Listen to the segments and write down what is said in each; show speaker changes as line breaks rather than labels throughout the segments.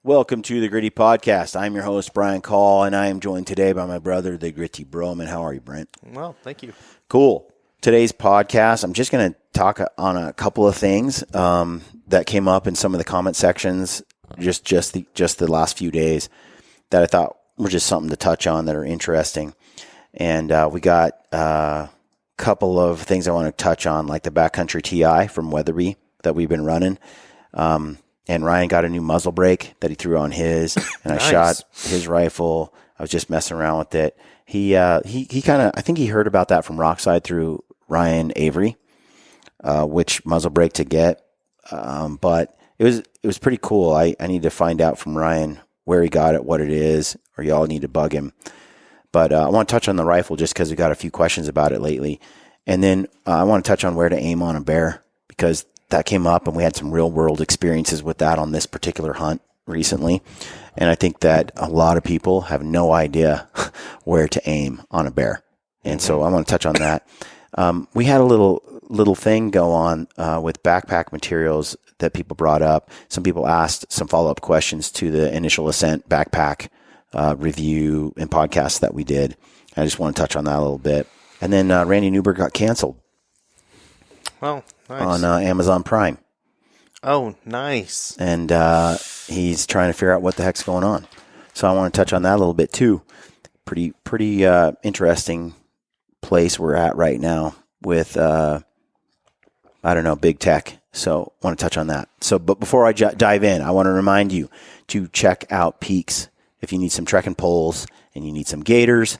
Welcome to the Gritty Podcast. I'm your host, Brian Call, and I am joined today by my brother, the Gritty Broman. How are you, Brent?
Well, thank you.
Cool. Today's podcast, I'm just going to talk on a couple of things that came up in some of the comment sections just the last few days that I thought were just something to touch on that are interesting. And we got a couple of things I want to touch on, like the backcountry TI from Weatherby that we've been running. And Ryan got a new muzzle brake that he threw on his, and
Nice.
I shot his rifle. I was just messing around with it. He kind of, I think he heard about that from Rockside through Ryan Avery, which muzzle brake to get. But it was pretty cool. I need to find out from Ryan where he got it, what it is, or y'all need to bug him. But I want to touch on the rifle just because we got a few questions about it lately. And then I want to touch on where to aim on a bear, because that came up and we had some real world experiences with that on this particular hunt recently. And I think that a lot of people have no idea where to aim on a bear. And so I want to touch on that. We had a little thing go on with backpack materials that people brought up. Some people asked some follow-up questions to the initial ascent backpack review and podcast that we did. I just want to touch on that a little bit. And then Randy Newberg got canceled.
Oh, nice.
On Amazon Prime.
Oh, nice.
And he's trying to figure out what the heck's going on. So I want to touch on that a little bit too. Pretty interesting place we're at right now with, big tech. So I want to touch on that. So, but before I dive in, I want to remind you to check out Peaks. If you need some trekking poles and you need some gaiters,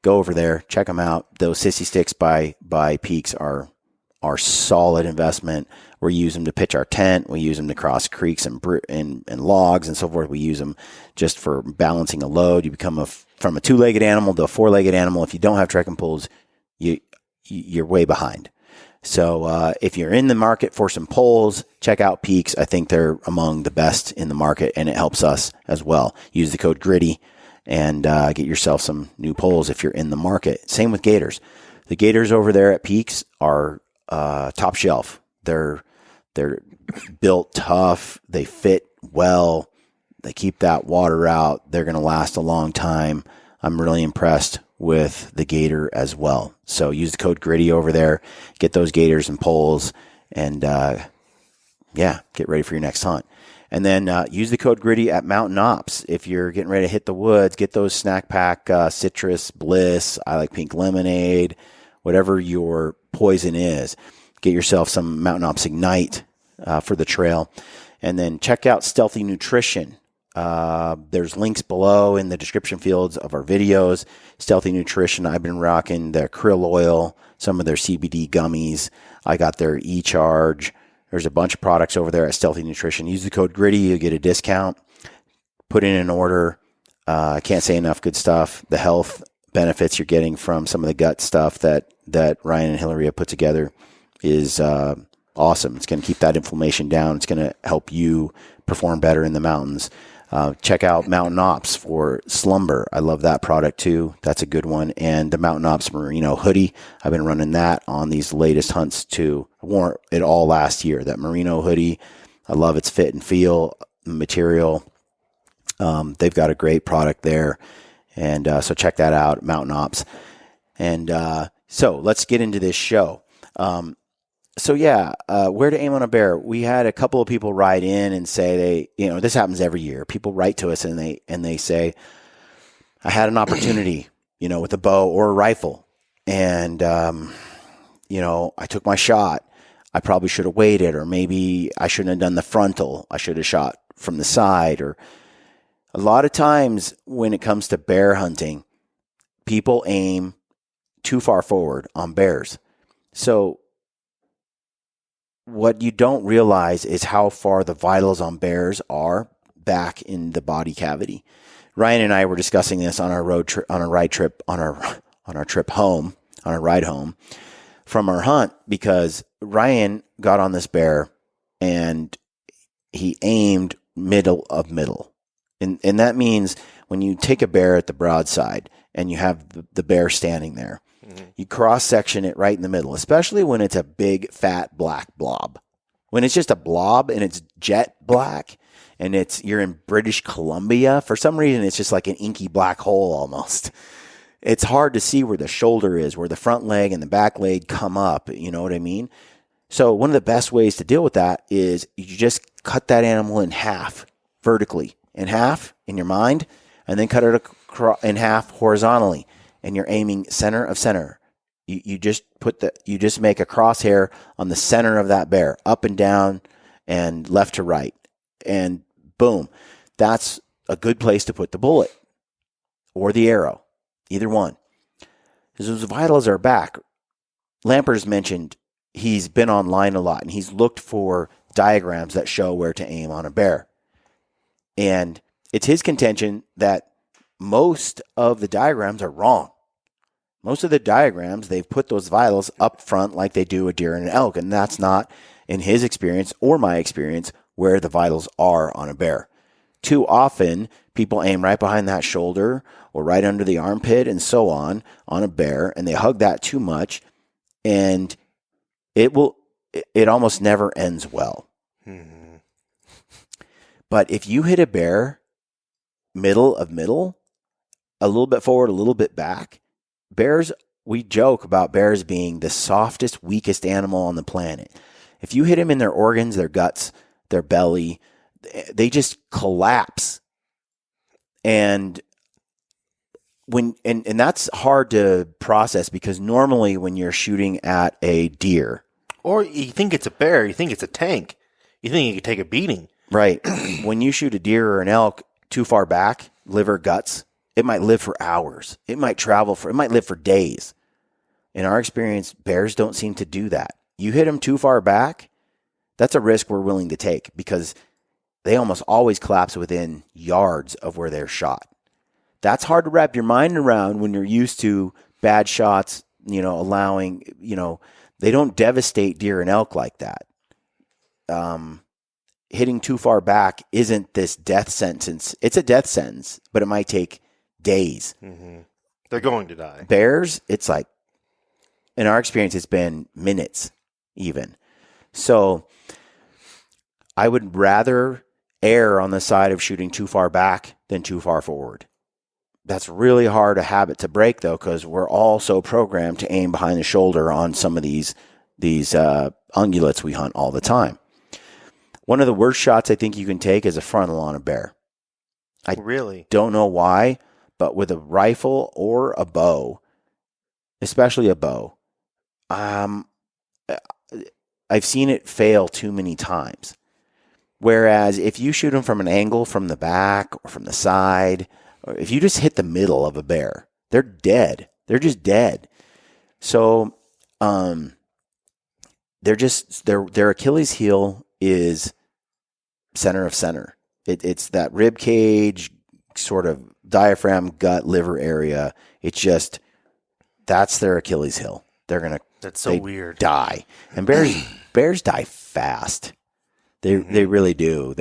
go over there, check them out. Those sissy sticks by Peaks are solid investment. We use them to pitch our tent. We use them to cross creeks and logs and so forth. We use them just for balancing a load. You become from a two-legged animal to a four-legged animal. If you don't have trekking poles, you're way behind. So if you're in the market for some poles, check out Peaks. I think they're among the best in the market, and it helps us as well. Use the code GRITTY and get yourself some new poles if you're in the market. Same with gaiters. The gaiters over there at Peaks are top shelf. They're built tough. They fit well. They keep that water out. They're going to last a long time. I'm really impressed with the gaiter as well. So use the code GRITTY over there. Get those gaiters and poles, and get ready for your next hunt. And then use the code GRITTY at Mountain Ops. If you're getting ready to hit the woods, get those snack pack citrus, bliss, I like pink lemonade, whatever your poison is. Get yourself some Mountain Ops Ignite for the trail. And then check out Stealthy Nutrition. There's links below in the description fields of our videos. Stealthy Nutrition, I've been rocking their krill oil, some of their CBD gummies. I got their e-charge. There's a bunch of products over there at Stealthy Nutrition. Use the code GRITTY, you get a discount. Put in an order. I can't say enough good stuff. The health benefits you're getting from some of the gut stuff that Ryan and Hillary have put together is awesome. It's going to keep that inflammation down. It's going to help you perform better in the mountains. Check out Mountain Ops for Slumber. I love that product too. That's a good one. And the Mountain Ops Merino hoodie. I've been running that on these latest hunts too. I wore it all last year. That Merino hoodie. I love its fit and feel material. They've got a great product there. And so check that out, Mountain Ops. And so let's get into this show. Where to aim on a bear? We had a couple of people write in and say this happens every year. People write to us and they say, I had an opportunity, with a bow or a rifle, and I took my shot. I probably should have waited, or maybe I shouldn't have done the frontal. I should have shot from the side. Or a lot of times when it comes to bear hunting, people aim too far forward on bears. So what you don't realize is how far the vitals on bears are back in the body cavity. Ryan and I were discussing this on our ride home from our hunt, because Ryan got on this bear and he aimed middle of middle. And that means when you take a bear at the broadside and you have the bear standing there, you cross-section it right in the middle, especially when it's a big, fat, black blob. When it's just a blob and it's jet black, and you're in British Columbia. For some reason, it's just like an inky black hole almost. It's hard to see where the shoulder is, where the front leg and the back leg come up. You know what I mean? So one of the best ways to deal with that is you just cut that animal in half vertically, in half in your mind, and then cut it in half horizontally, and you're aiming center of center. You just make a crosshair on the center of that bear, up and down and left to right, and boom, that's a good place to put the bullet or the arrow, either one. Because those vitals are back. Lamper's mentioned he's been online a lot and he's looked for diagrams that show where to aim on a bear. And it's his contention that most of the diagrams are wrong. Most of the diagrams, they've put those vitals up front like they do a deer and an elk, and that's not, in his experience or my experience, where the vitals are on a bear. Too often, people aim right behind that shoulder or right under the armpit and so on a bear, and they hug that too much, and it almost never ends well. Mm-hmm. But if you hit a bear middle of middle, a little bit forward, a little bit back, bears, we joke about bears being the softest, weakest animal on the planet. If you hit them in their organs, their guts, their belly, they just collapse. And that's hard to process because normally when you're shooting at a deer,
or you think it's a bear, you think it's a tank, you think you could take a beating.
Right. When you shoot a deer or an elk too far back, liver, guts, it might live for hours. It might live for days. In our experience, bears don't seem to do that. You hit them too far back, that's a risk we're willing to take because they almost always collapse within yards of where they're shot. That's hard to wrap your mind around when you're used to bad shots, allowing, they don't devastate deer and elk like that. Hitting too far back isn't this death sentence. It's a death sentence, but it might take days.
Mm-hmm. They're going to die.
Bears, it's like, in our experience, it's been minutes even. So I would rather err on the side of shooting too far back than too far forward. That's really hard a habit to break, though, because we're all so programmed to aim behind the shoulder on some of these ungulates we hunt all the time. One of the worst shots I think you can take is a frontal on a bear. I
really
don't know why, but with a rifle or a bow, especially a bow, I've seen it fail too many times. Whereas if you shoot them from an angle from the back or from the side, or if you just hit the middle of a bear, they're dead. They're just dead. So their Achilles heel is center of center. It's that rib cage, sort of diaphragm, gut, liver area. It's just, that's their Achilles heel.
That's so weird.
Die. And bears die fast. They really do.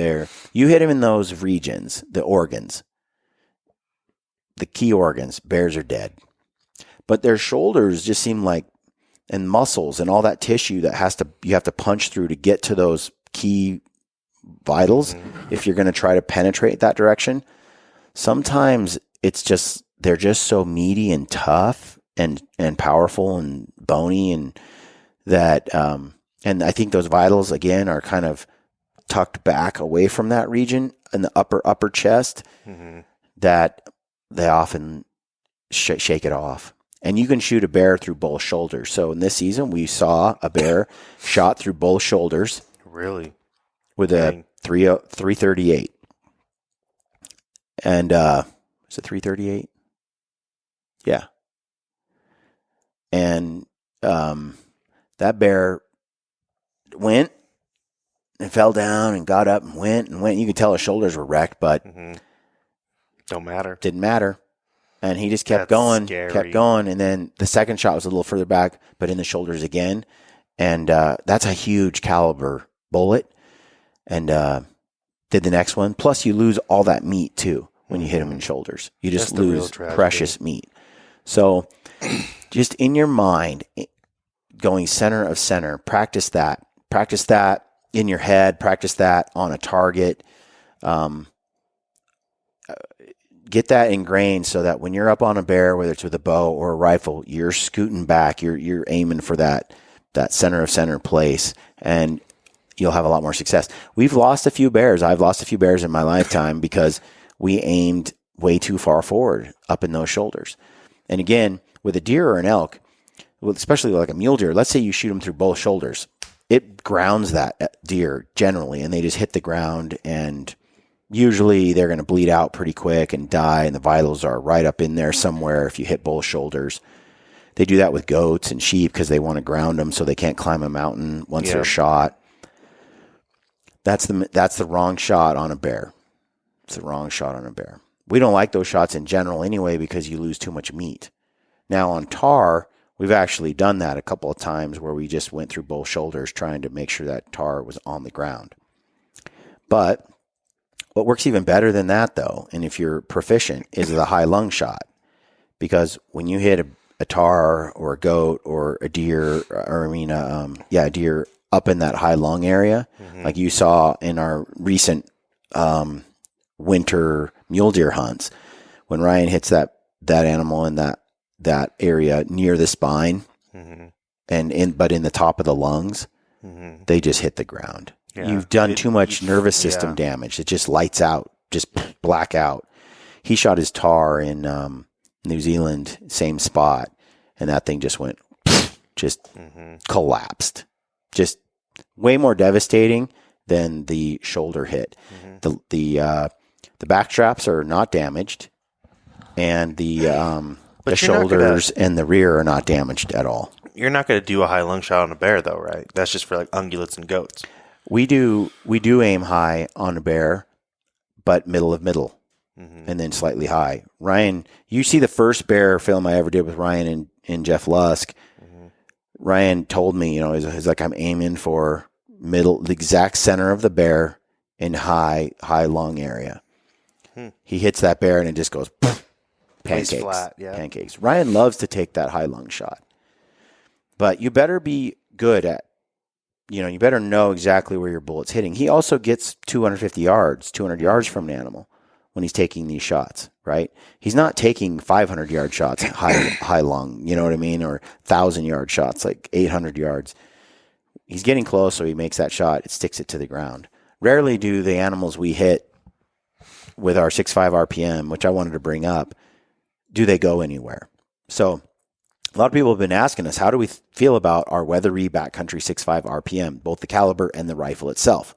You hit them in those regions, the organs, the key organs, bears are dead. But their shoulders just seem like, and muscles and all that tissue that you have to punch through to get to those key vitals. If you're going to try to penetrate that direction, sometimes they're just so meaty and tough and powerful and bony, and that, and I think those vitals again are kind of tucked back away from that region in the upper chest, that they often shake it off. And you can shoot a bear through both shoulders. So in this season, we saw a bear shot through both shoulders.
Really?
With a 338. And is it 338? Yeah. And that bear went and fell down and got up and went. You could tell his shoulders were wrecked, but
don't matter.
Didn't matter. And he just kept going. And then the second shot was a little further back, but in the shoulders again. And that's a huge caliber bullet. And did the next one. Plus, you lose all that meat, too, when you hit him in shoulders. You just lose precious meat. So just in your mind, going center of center, practice that. Practice that in your head. Practice that on a target. Get that ingrained so that when you're up on a bear, whether it's with a bow or a rifle, you're scooting back. You're aiming for that center of center place, and you'll have a lot more success. We've lost a few bears. I've lost a few bears in my lifetime because we aimed way too far forward up in those shoulders. And again, with a deer or an elk, especially like a mule deer, let's say you shoot them through both shoulders. It grounds that deer generally, and they just hit the ground, and usually they're going to bleed out pretty quick and die, and the vitals are right up in there somewhere if you hit both shoulders. They do that with goats and sheep because they want to ground them so they can't climb a mountain once they're shot. That's the wrong shot on a bear. It's the wrong shot on a bear. We don't like those shots in general anyway because you lose too much meat. Now on tar, we've actually done that a couple of times where we just went through both shoulders trying to make sure that tar was on the ground. But what works even better than that, though, and if you're proficient, is the high lung shot. Because when you hit a tar or a goat or a deer, a deer up in that high lung area, like you saw in our recent winter mule deer hunts, when Ryan hits that animal in that area near the spine, but in the top of the lungs, they just hit the ground. Yeah. You've done too much nervous system damage. It just lights out, just black out. He shot his tar in New Zealand, same spot, and that thing just went, collapsed. Just way more devastating than the shoulder hit. The back straps are not damaged, and the shoulders and the rear are not damaged at all.
You're not going to do a high lung shot on a bear, though, right? That's just for like ungulates and goats.
We do aim high on a bear, but middle of middle, and then slightly high. Ryan, you see the first bear film I ever did with Ryan and Jeff Lusk. Ryan told me, he's like, I'm aiming for middle, the exact center of the bear in high lung area. He hits that bear and it just goes pancakes.
Flat,
pancakes. Ryan loves to take that high lung shot, but you better be good at. You better know exactly where your bullet's hitting. He also gets 200 yards from an animal when he's taking these shots, right? He's not taking 500-yard shots high lung, you know what I mean? Or 1,000-yard shots, like 800 yards. He's getting close, so he makes that shot. It sticks it to the ground. Rarely do the animals we hit with our 6.5 RPM, which I wanted to bring up, do they go anywhere. So a lot of people have been asking us, how do we feel about our Weatherby backcountry 6.5 RPM, both the caliber and the rifle itself?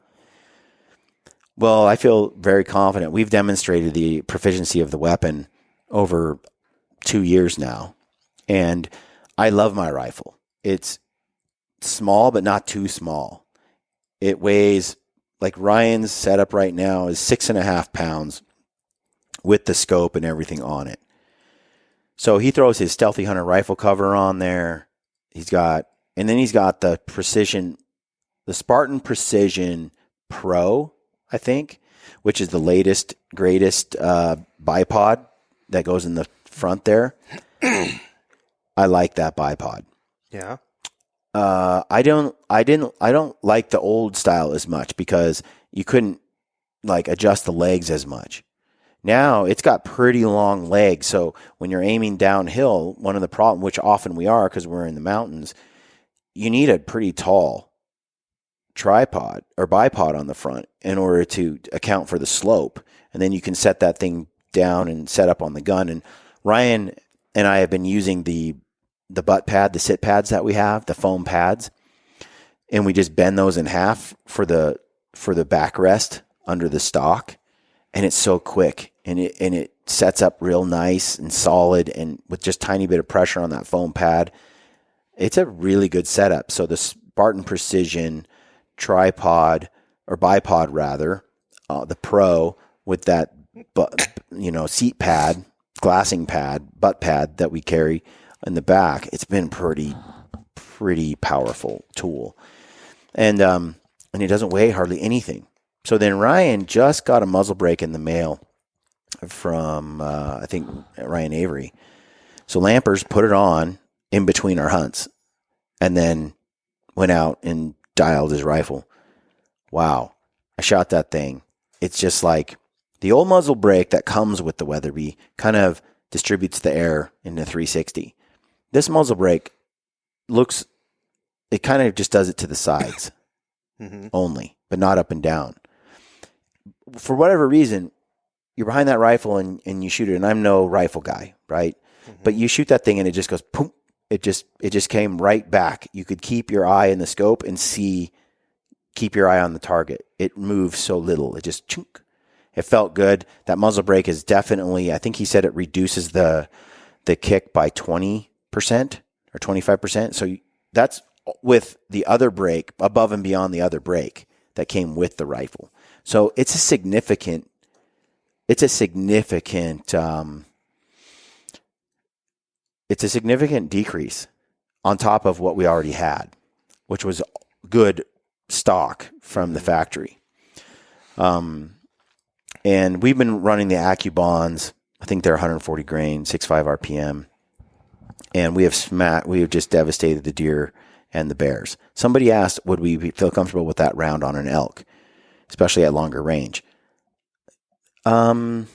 Well, I feel very confident. We've demonstrated the proficiency of the weapon over 2 years now, and I love my rifle. It's small, but not too small. It weighs, like Ryan's setup right now is 6.5 pounds with the scope and everything on it. So he throws his Stealthy Hunter rifle cover on there. He's got the Precision, the Spartan Precision Pro, I think, which is the latest, greatest bipod that goes in the front there. I like that bipod.
Yeah.
I don't like the old style as much because you couldn't like adjust the legs as much. Now it's got pretty long legs, so when you're aiming downhill, one of the problems, which often we are because we're in the mountains, you need a pretty tall tripod or bipod on the front in order to account for the slope, and then you can set that thing down and set up on the gun. And Ryan and I have been using the butt pad, the sit pads that we have, the foam pads, and we just bend those in half for the backrest under the stock. And it's so quick, and it sets up real nice and solid, and with just tiny bit of pressure on that foam pad, it's a really good setup. So the Spartan Precision tripod or bipod rather, the Pro with that seat pad, glassing pad, butt pad that we carry in the back, it's been pretty powerful tool, and it doesn't weigh hardly anything. So then Ryan just got a muzzle brake in the mail from, I think, Ryan Avery. So Lampers put it on in between our hunts and then went out and dialed his rifle. Wow. I shot that thing. it's just like the old muzzle brake that comes with the Weatherby kind of distributes the air into 360. This muzzle brake it kind of just does it to the sides only, but not up and down. For whatever reason, you're behind that rifle and you shoot it, and I'm no rifle guy, right? But you shoot that thing and it just goes, boom. It just came right back. You could keep your eye in the scope and keep your eye on the target. It moves so little. It just chunk. It felt good. That muzzle brake is definitely, I think he said it reduces the kick by 20% or 25%. So that's with the other brake, above and beyond the other brake that came with the rifle. So it's a significant decrease on top of what we already had, which was good stock from the factory. And we've been running the AccuBonds. I think they're 140 grain, 6.5 RPM. And we have just devastated the deer and the bears. Somebody asked, would we feel comfortable with that round on an elk, especially at longer range? I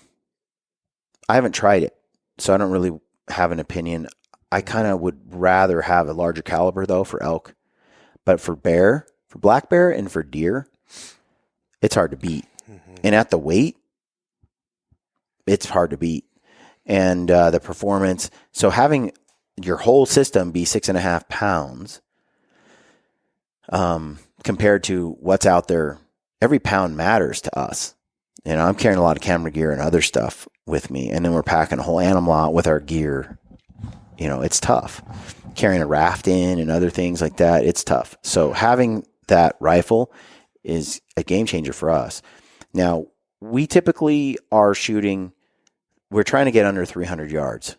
haven't tried it, so I don't really have an opinion. I kind of would rather have a larger caliber though for elk, but for black bear and for deer, it's hard to beat. And at the weight, it's hard to beat. And the performance, so having your whole system be 6.5 pounds compared to what's out there, every pound matters to us. You know, I'm carrying a lot of camera gear and other stuff with me, and then we're packing a whole animal out with our gear. You know, it's tough. Carrying a raft in and other things like that, it's tough. So having that rifle is a game changer for us. Now, we typically are shooting, we're trying to get under 300 yards.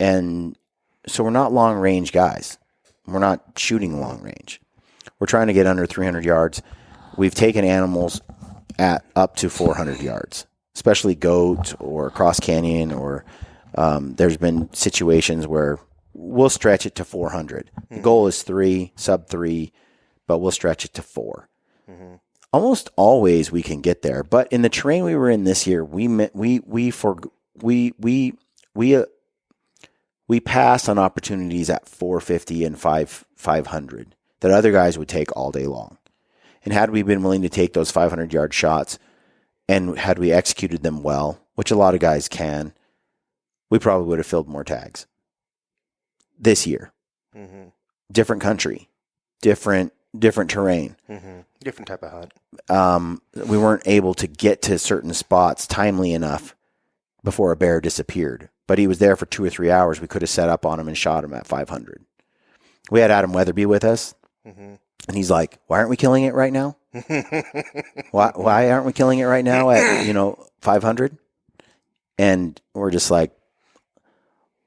And so we're not long range guys. We're not shooting long range. We're trying to get under 300 yards. We've taken animals at up to 400 yards, especially goat or cross canyon, or there's been situations where we'll stretch it to 400. The goal is sub 3, but we'll stretch it to 4. Almost always we can get there, but in the terrain we were in this year, we passed on opportunities at 450 and 500 that other guys would take all day long. And had we been willing to take those 500-yard shots, and had we executed them well, which a lot of guys can, we probably would have filled more tags this year. Different country, different terrain,
different type of hunt.
We weren't able to get to certain spots timely enough before a bear disappeared, but he was there for 2 or 3 hours. We could have set up on him and shot him at 500. We had Adam Weatherby with us, and he's like, "Why aren't we killing it right now? Why aren't we killing it right now at 500?" And we're just like,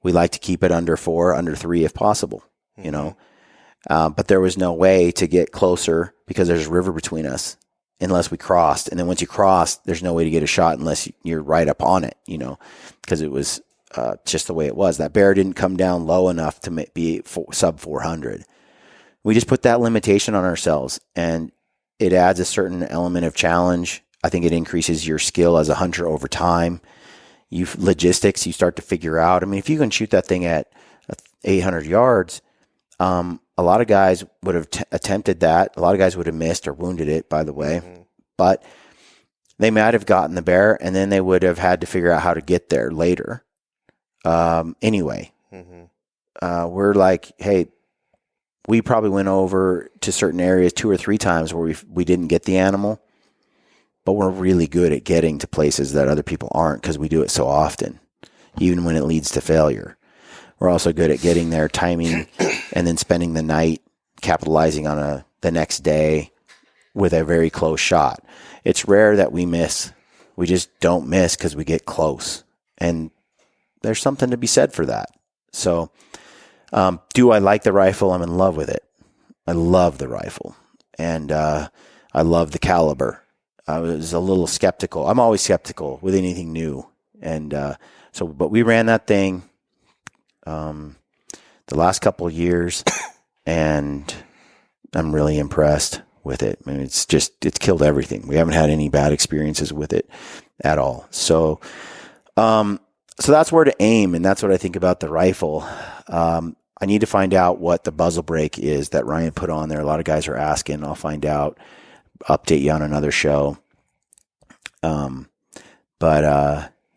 we like to keep it under 4, under 3 if possible, But there was no way to get closer because there's a river between us unless we crossed. And then once you cross, there's no way to get a shot unless you're right up on it, because it was just the way it was. That bear didn't come down low enough to be sub 400. We just put that limitation on ourselves, and it adds a certain element of challenge. I think it increases your skill as a hunter over time. Logistics, you start to figure out. I mean, if you can shoot that thing at 800 yards, a lot of guys would have attempted that. A lot of guys would have missed or wounded it, by the way. But they might have gotten the bear, and then they would have had to figure out how to get there later. Anyway, we're like, hey, we probably went over to certain areas 2 or 3 times where we didn't get the animal, but we're really good at getting to places that other people aren't because we do it so often, even when it leads to failure. We're also good at getting there, timing, and then spending the night, capitalizing on the next day with a very close shot. It's rare that we miss. We just don't miss because we get close. And there's something to be said for that. So, do I like the rifle? I'm in love with it. I love the rifle. And I love the caliber. I was a little skeptical. I'm always skeptical with anything new. And but we ran that thing the last couple of years, and I'm really impressed with it. I mean, it's killed everything. We haven't had any bad experiences with it at all. So, so that's where to aim. And that's what I think about the rifle. I need to find out what the muzzle brake is that Ryan put on there. A lot of guys are asking. I'll find out, update you on another show.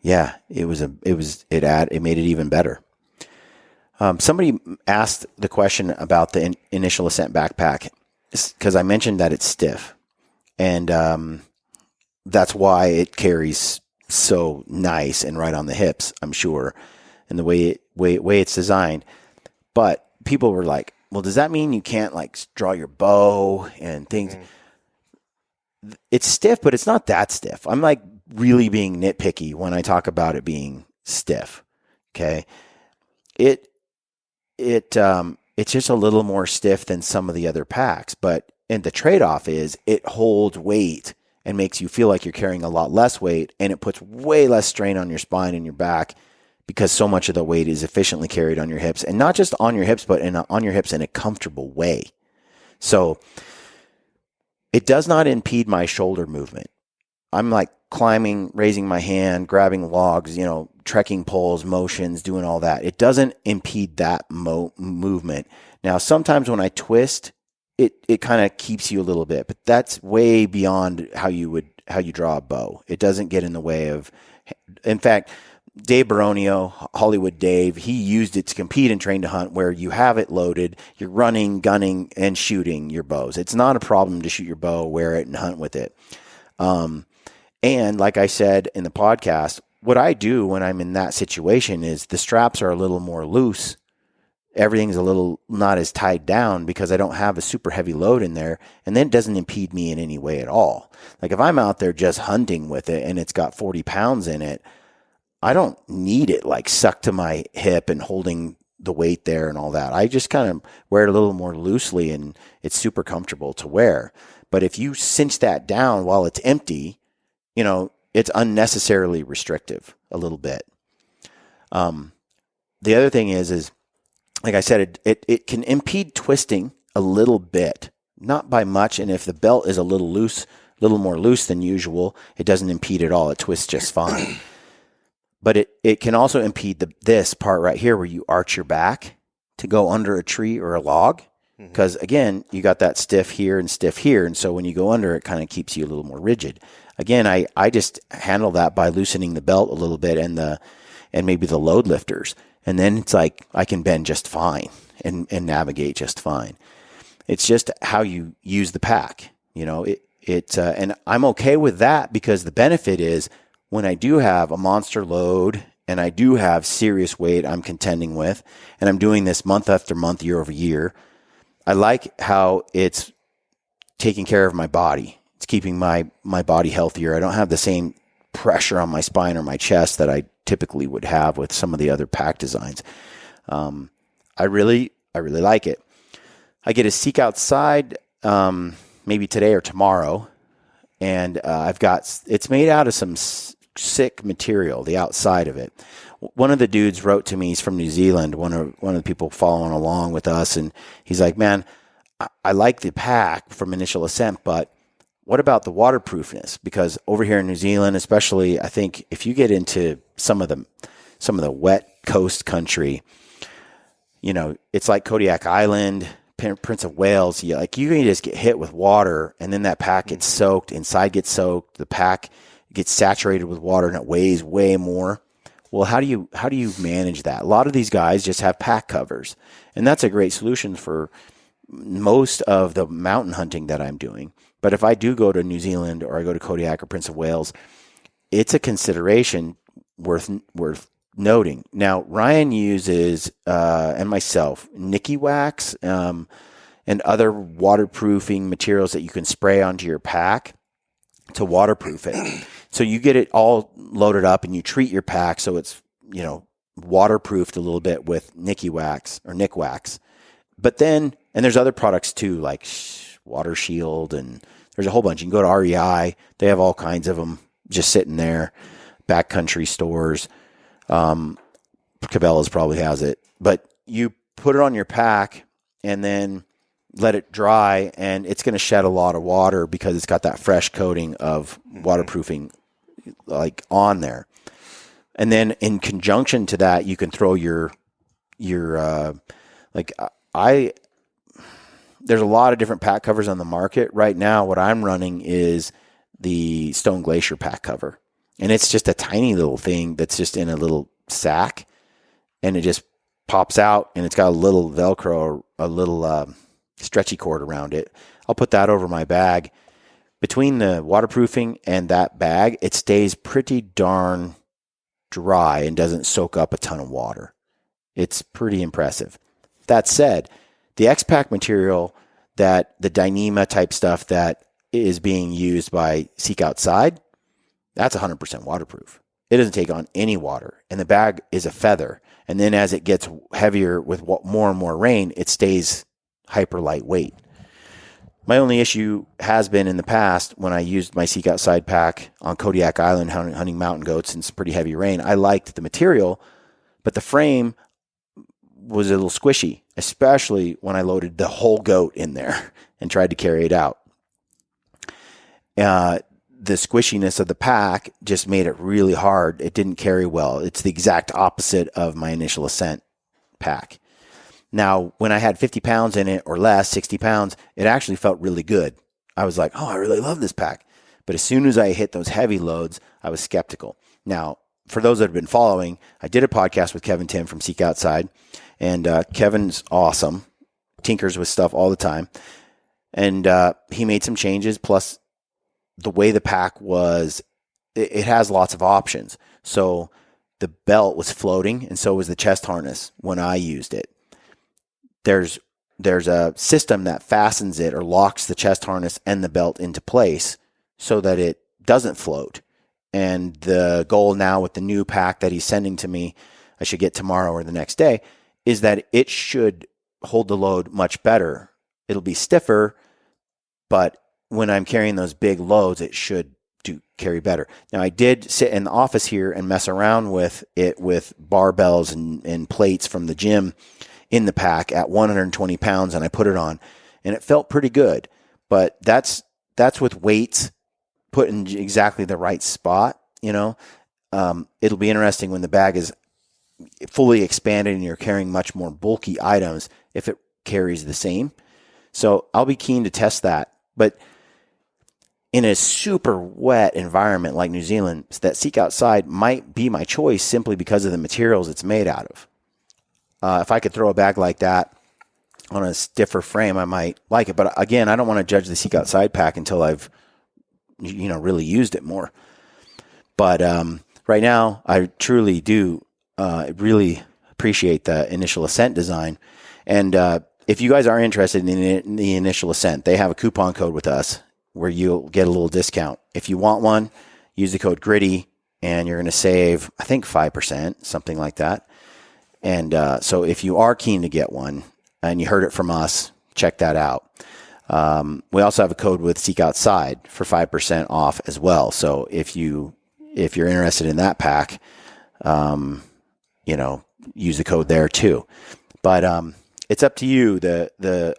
Yeah, it made it even better. Somebody asked the question about the initial ascent backpack because I mentioned that it's stiff, and that's why it carries so nice and right on the hips, I'm sure, and the way it's designed. But people were like, well, does that mean you can't like draw your bow and things? Mm-hmm. It's stiff, but it's not that stiff. I'm like really being nitpicky when I talk about it being stiff. Okay. It's just a little more stiff than some of the other packs, and the trade-off is it holds weight and makes you feel like you're carrying a lot less weight, and it puts way less strain on your spine and your back because so much of the weight is efficiently carried on your hips, and not just on your hips, but on your hips in a comfortable way. So it does not impede my shoulder movement. I'm like climbing, raising my hand, grabbing logs, trekking poles, motions, doing all that. It doesn't impede that movement. Now, sometimes when I twist, it kind of keeps you a little bit, but that's way beyond how you draw a bow. It doesn't get in the way of, in fact, Dave Baronio, Hollywood Dave, he used it to compete and train to hunt where you have it loaded, you're running, gunning, and shooting your bows. It's not a problem to shoot your bow, wear it, and hunt with it. And like I said in the podcast, what I do when I'm in that situation is the straps are a little more loose. Everything's a little not as tied down because I don't have a super heavy load in there, and then it doesn't impede me in any way at all. Like if I'm out there just hunting with it and it's got 40 pounds in it, I don't need it like sucked to my hip and holding the weight there and all that. I just kind of wear it a little more loosely, and it's super comfortable to wear. But if you cinch that down while it's empty, it's unnecessarily restrictive a little bit. The other thing is like I said, it can impede twisting a little bit, not by much. And if the belt is a little more loose than usual, it doesn't impede at all. It twists just fine. But it can also impede this part right here where you arch your back to go under a tree or a log. Because, again, you got that stiff here. And so when you go under, it kind of keeps you a little more rigid. Again, I just handle that by loosening the belt a little bit and maybe the load lifters. And then it's like I can bend just fine and navigate just fine. It's just how you use the pack. And I'm okay with that because the benefit is when I do have a monster load and I do have serious weight I'm contending with, and I'm doing this month after month, year over year, I like how it's taking care of my body. It's keeping my body healthier. I don't have the same pressure on my spine or my chest that I typically would have with some of the other pack designs. I really like it. I get to seek outside maybe today or tomorrow, and it's made out of some sick material, the outside of it. One of the dudes wrote to me, he's from New Zealand, one of the people following along with us, and he's like, man, I like the pack from Initial Ascent, but what about the waterproofness? Because over here in New Zealand, especially, I think if you get into some of the wet coast country, it's like Kodiak Island, Prince of Wales. You can just get hit with water, and then that pack gets soaked, inside gets soaked, the pack gets saturated with water, and it weighs way more. Well, how do you manage that? A lot of these guys just have pack covers, and that's a great solution for most of the mountain hunting that I'm doing. But if I do go to New Zealand or I go to Kodiak or Prince of Wales, it's a consideration worth noting. Now, Ryan uses, and myself, Nicky Wax and other waterproofing materials that you can spray onto your pack to waterproof it. So you get it all loaded up and you treat your pack so it's, waterproofed a little bit with Nicky Wax or Nick Wax. But then, and there's other products too, like Water Shield, and there's a whole bunch. You can go to REI. They have all kinds of them just sitting there. Backcountry stores. Cabela's probably has it. But you put it on your pack, and then let it dry, and it's going to shed a lot of water because it's got that fresh coating of waterproofing like on there. And then in conjunction to that, you can throw your there's a lot of different pack covers on the market right now. What I'm running is the Stone Glacier pack cover, and it's just a tiny little thing that's just in a little sack, and it just pops out, and it's got a little Velcro or a little stretchy cord around it. I'll put that over my bag. Between the waterproofing and that bag, it stays pretty darn dry and doesn't soak up a ton of water. It's pretty impressive. That said, the X-Pack material, that the Dyneema type stuff that is being used by Seek Outside, that's 100% waterproof. It doesn't take on any water, and the bag is a feather. And then as it gets heavier with more and more rain, it stays hyper lightweight. My only issue has been in the past when I used my Seek Outside pack on Kodiak Island hunting mountain goats in some pretty heavy rain. I liked the material, but the frame was a little squishy, especially when I loaded the whole goat in there and tried to carry it out. The squishiness of the pack just made it really hard. It didn't carry well. It's the exact opposite of my initial ascent pack. Now, when I had 50 pounds in it or less, 60 pounds, it actually felt really good. I was like, oh, I really love this pack. But as soon as I hit those heavy loads, I was skeptical. Now, for those that have been following, I did a podcast with Kevin Tim from Seek Outside, and Kevin's awesome, tinkers with stuff all the time. And he made some changes, plus the way the pack was, it has lots of options. So the belt was floating, and so was the chest harness when I used it. There's a system that fastens it or locks the chest harness and the belt into place so that it doesn't float. And the goal now with the new pack that he's sending to me, I should get tomorrow or the next day, is that it should hold the load much better. It'll be stiffer, but when I'm carrying those big loads, it should carry better. Now, I did sit in the office here and mess around with it with barbells and plates from the gym in the pack at 120 pounds, and I put it on, and it felt pretty good. But that's with weights put in exactly the right spot. It'll be interesting when the bag is fully expanded and you're carrying much more bulky items if it carries the same. So I'll be keen to test that. But in a super wet environment like New Zealand, that Seek Outside might be my choice simply because of the materials it's made out of. If I could throw a bag like that on a stiffer frame, I might like it. But again, I don't want to judge the Seek Outside pack until I've, really used it more. But right now, I truly do really appreciate the initial ascent design. And if you guys are interested in the initial ascent, they have a coupon code with us where you'll get a little discount. If you want one, use the code GRITTY, and you're going to save, I think, 5%, something like that. And so if you are keen to get one and you heard it from us, check that out. We also have a code with Seek Outside for 5% off as well. So if you're interested in that pack, use the code there too. But it's up to you.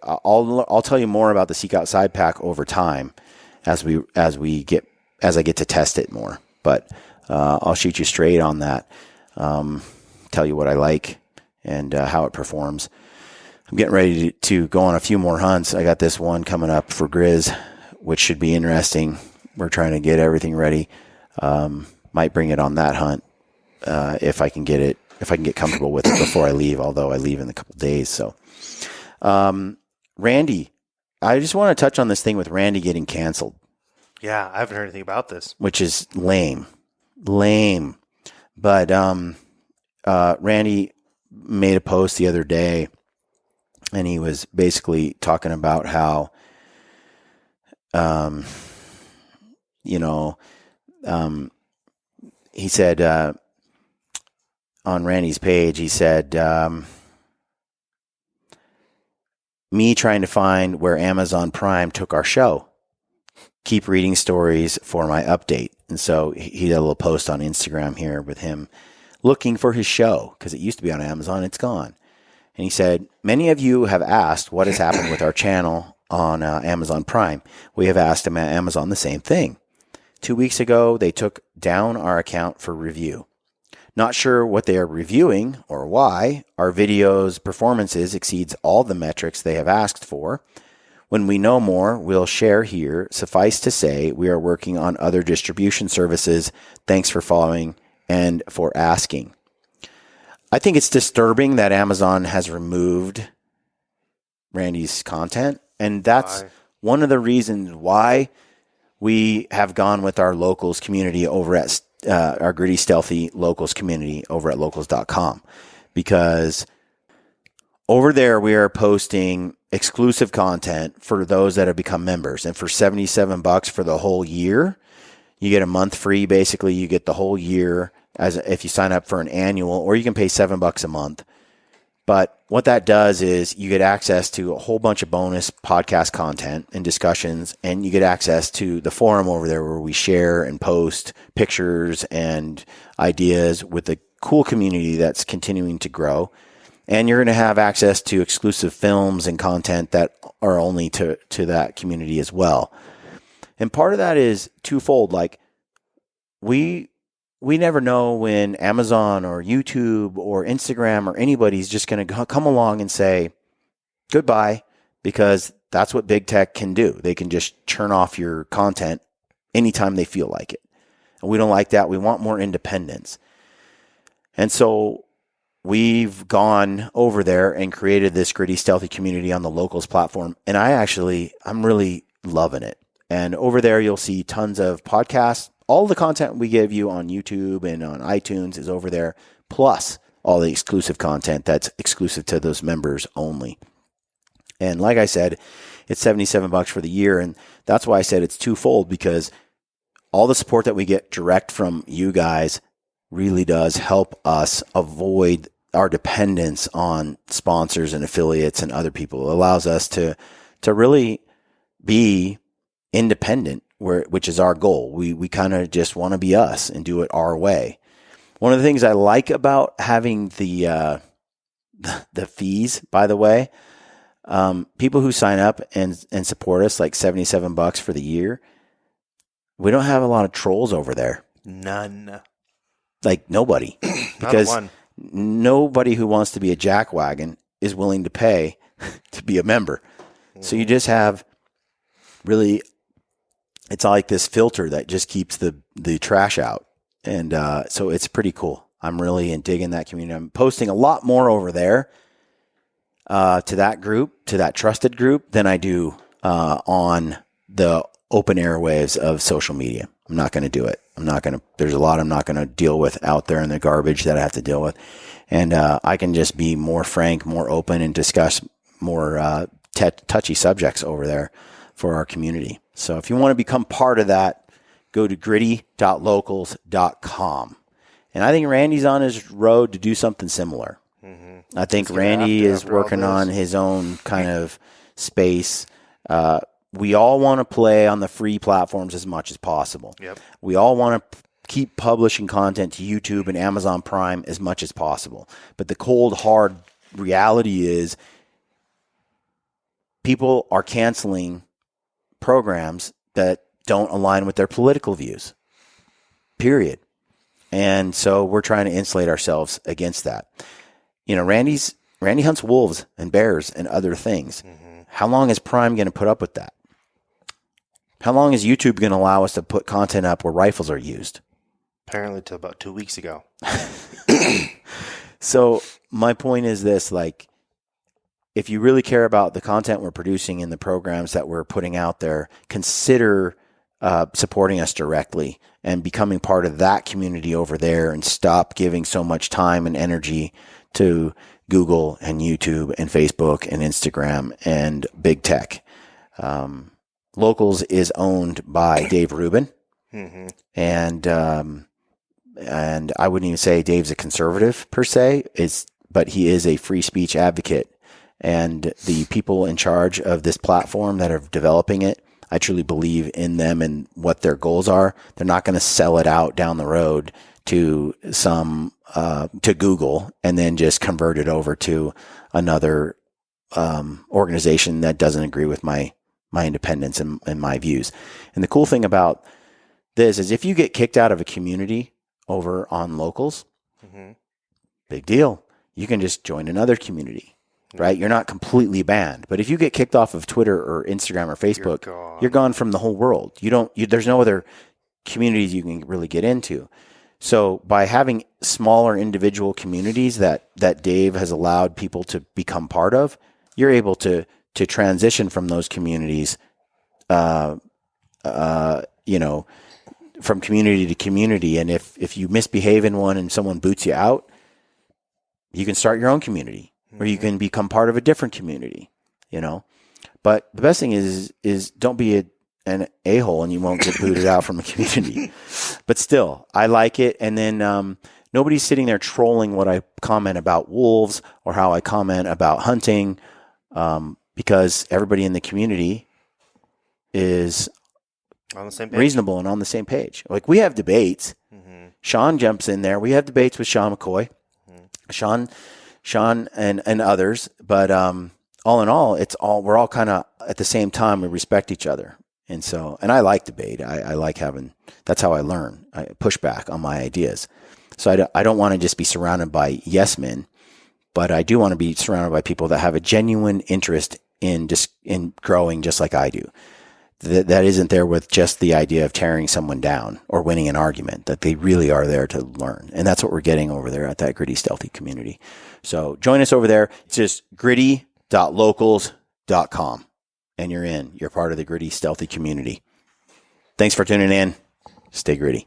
I'll tell you more about the Seek Outside pack over time as I get to test it more. But I'll shoot you straight on that. Tell you what I like and how it performs. I'm getting ready to go on a few more hunts. I got this one coming up for Grizz, which should be interesting. We're trying to get everything ready. Might bring it on that hunt if I can get comfortable with it before I leave, although I leave in a couple days. So, Randy, I just want to touch on this thing with Randy getting canceled.
Yeah, I haven't heard anything about this.
Which is lame. But Randy made a post the other day, and he was basically talking about how, he said on Randy's page, he said, me trying to find where Amazon Prime took our show. Keep reading stories for my update. And so he did a little post on Instagram here with him looking for his show because it used to be on Amazon. It's gone. And he said, many of you have asked what has happened with our channel on Amazon Prime. We have asked Amazon the same thing. 2 weeks ago, they took down our account for review. Not sure what they are reviewing or why. Our videos' performances exceeds all the metrics they have asked for. When we know more, we'll share here. Suffice to say, we are working on other distribution services. Thanks for following and for asking. I think it's disturbing that Amazon has removed Randy's content, and that's one of the reasons why we have gone with our locals community over at our Gritty Stealthy locals community over at locals.com, because over there we are posting exclusive content for those that have become members, and for $77 for the whole year, you get a month free. Basically, you get the whole year as if you sign up for an annual, or you can pay $7 a month. But what that does is you get access to a whole bunch of bonus podcast content and discussions, and you get access to the forum over there where we share and post pictures and ideas with a cool community that's continuing to grow. And you're going to have access to exclusive films and content that are only to that community as well. And part of that is twofold. Like we never know when Amazon or YouTube or Instagram or anybody's just going to come along and say goodbye, because that's what big tech can do. They can just turn off your content anytime they feel like it. And we don't like that. We want more independence. And so we've gone over there and created this Gritty Stealthy community on the locals platform. And I'm really loving it. And over there, you'll see tons of podcasts. All the content we give you on YouTube and on iTunes is over there, plus all the exclusive content that's exclusive to those members only. And like I said, it's $77 for the year. And that's why I said it's twofold, because all the support that we get direct from you guys really does help us avoid our dependence on sponsors and affiliates and other people. It allows us to really be independent, which is our goal. We kind of just want to be us and do it our way. One of the things I like about having the fees, by the way, people who sign up and support us, like $77 for the year, we don't have a lot of trolls over there.
None.
Like nobody. Because nobody who wants to be a jackwagon is willing to pay to be a member. So you just have really, it's like this filter that just keeps the trash out. And so it's pretty cool. I'm really digging that community. I'm posting a lot more over there to that group, to that trusted group, than I do on the open airwaves of social media. I'm not going to do it. There's a lot I'm not going to deal with out there in the garbage that I have to deal with. And I can just be more frank, more open, and discuss more touchy subjects over there for our community. So if you want to become part of that, go to gritty.locals.com. And I think Randy's on his road to do something similar. Mm-hmm. I think Randy is working on his own kind of space. We all want to play on the free platforms as much as possible.
Yep.
We all want to keep publishing content to YouTube and Amazon Prime as much as possible. But the cold, hard reality is people are canceling programs that don't align with their political views, period. And so we're trying to insulate ourselves against that. You know, Randy hunts wolves and bears and other things. Mm-hmm. How long is Prime going to put up with that? How long is YouTube going to allow us to put content up where rifles are used?
Apparently till about 2 weeks ago.
So my point is this, like, if you really care about the content we're producing and the programs that we're putting out there, consider supporting us directly and becoming part of that community over there, and stop giving so much time and energy to Google and YouTube and Facebook and Instagram and big tech. Locals is owned by Dave Rubin. Mm-hmm. And I wouldn't even say Dave's a conservative per se, but he is a free speech advocate. And the people in charge of this platform that are developing it, I truly believe in them and what their goals are. They're not going to sell it out down the road to to Google and then just convert it over to another organization that doesn't agree with my independence and my views. And the cool thing about this is if you get kicked out of a community over on locals, big deal. You can just join another community, right? You're not completely banned. But if you get kicked off of Twitter or Instagram or Facebook, you're gone from the whole world. There's no other communities you can really get into. So by having smaller individual communities that Dave has allowed people to become part of, you're able to transition from those communities, from community to community. And if you misbehave in one and someone boots you out, you can start your own community, or you can become part of a different community, But the best thing is don't be an a-hole and you won't get booted out from a community. But still, I like it. And then nobody's sitting there trolling what I comment about wolves or how I comment about hunting, because everybody in the community is
on the same page.
Reasonable and on the same page. Like we have debates. Sean jumps in there. We have debates with Sean McCoy, Sean and others. But all in all, we're all kind of at the same time. We respect each other. And I like debate. I like that's how I learn. I push back on my ideas. So I don't want to just be surrounded by yes men, but I do want to be surrounded by people that have a genuine interest in growing just like I do. That isn't there with just the idea of tearing someone down or winning an argument, that they really are there to learn. And that's what we're getting over there at that Gritty Stealthy community. So join us over there. It's just gritty.locals.com. And you're part of the Gritty Stealthy community. Thanks for tuning in. Stay gritty.